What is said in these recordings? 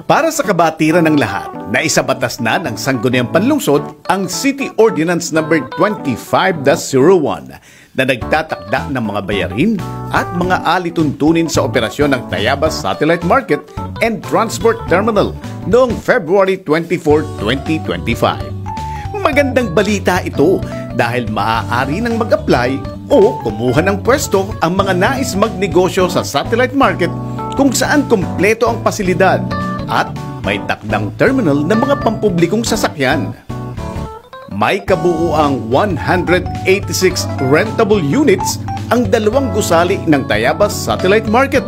Para sa kabatiran ng lahat, naisabatas na ng Sangguniang Panlungsod ang City Ordinance No. 25-01 na nagtatakda ng mga bayarin at mga alituntunin sa operasyon ng Tayabas Satellite Market and Transport Terminal noong February 24, 2025. Magandang balita ito dahil maaari nang mag-apply o kumuha ng pwesto ang mga nais magnegosyo sa satellite market kung saan kumpleto ang pasilidad at may takdang terminal ng mga pampublikong sasakyan. May kabuuang 186 rentable units ang dalawang gusali ng Tayabas Satellite Market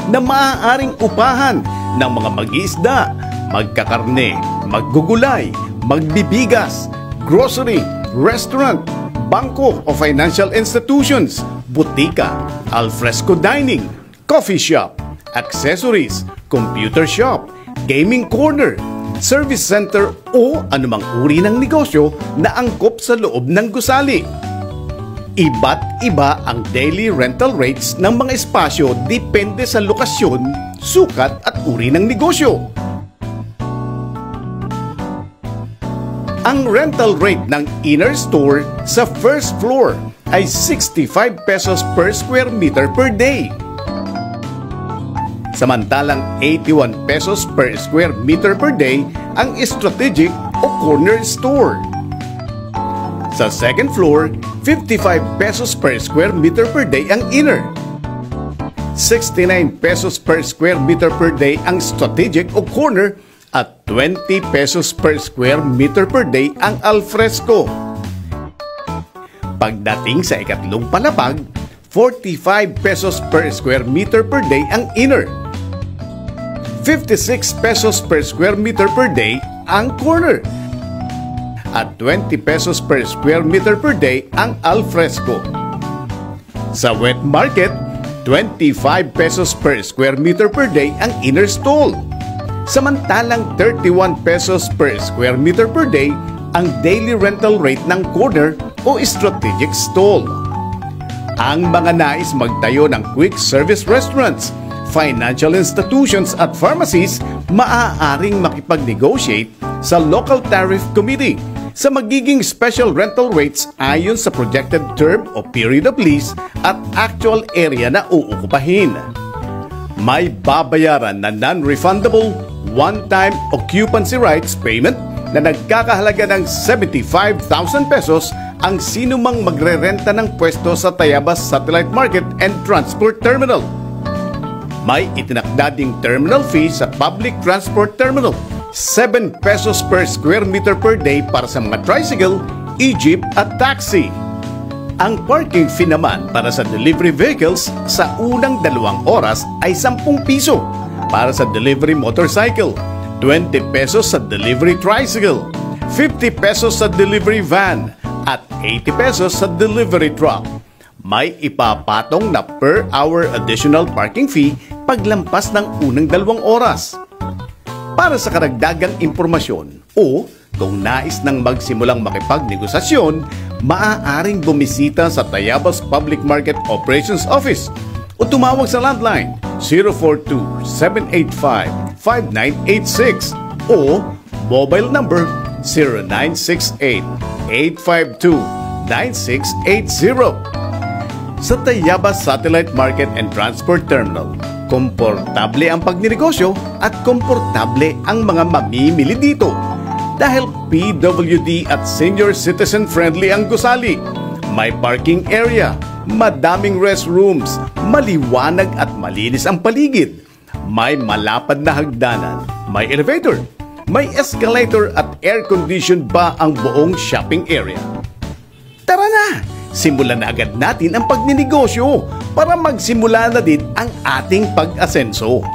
na maaaring upahan ng mga mag-iisda, magkakarne, maggugulay, magbibigas, grocery, restaurant, bangko o financial institutions, butika, alfresco dining, coffee shop, accessories, computer shop, gaming corner, service center o anumang uri ng negosyo na angkop sa loob ng gusali. Iba't iba ang daily rental rates ng mga espasyo depende sa lokasyon, sukat at uri ng negosyo. Ang rental rate ng inner store sa first floor ay 65 pesos per square meter per day. Samantalang 81 pesos per square meter per day ang strategic o corner store. Sa second floor, 55 pesos per square meter per day ang inner. 69 pesos per square meter per day ang strategic o corner at 20 pesos per square meter per day ang alfresco. Pagdating sa ikatlong palapag, 45 pesos per square meter per day ang inner. 56 pesos per square meter per day ang corner at 20 pesos per square meter per day ang alfresco. Sa wet market, 25 pesos per square meter per day ang inner stall. Samantalang 31 pesos per square meter per day ang daily rental rate ng corner o strategic stall. Ang mga nais magtayo ng quick service restaurants, financial institutions at pharmacies maaaring makipag-negotiate sa local tariff committee sa magiging special rental rates ayon sa projected term o period of lease at actual area na uukupahin. May babayaran na non-refundable one-time occupancy rights payment na nagkakahalaga ng 75,000 pesos ang sinumang magrerenta ng pwesto sa Tayabas Satellite Market and Transport Terminal. May itinakda ding terminal fee sa public transport terminal, 7 pesos per square meter per day para sa mga tricycle, e-jeep at taxi. Ang parking fee naman para sa delivery vehicles sa unang 2 oras ay 10 piso para sa delivery motorcycle, 20 pesos sa delivery tricycle, 50 pesos sa delivery van at 80 pesos sa delivery truck. May ipapatong na per hour additional parking fee paglampas ng unang 2 oras. Para sa karagdagang impormasyon o kung nais nang magsimulang makipagnegosasyon, maaaring bumisita sa Tayabas Public Market Operations Office o tumawag sa landline 042-785-5986 o mobile number 0968-852-9680. Sa Tayabas Satellite Market and Transport Terminal, komportable ang pagnegosyo at komportable ang mga mamimili dito dahil PWD at senior citizen friendly ang gusali. May parking area, madaming restrooms, maliwanag at malinis ang paligid. May malapad na hagdanan, may elevator, may escalator at air-conditioned pa ang buong shopping area. Tara na! Simulan na agad natin ang pagninegosyo para magsimula na din ang ating pag-asenso.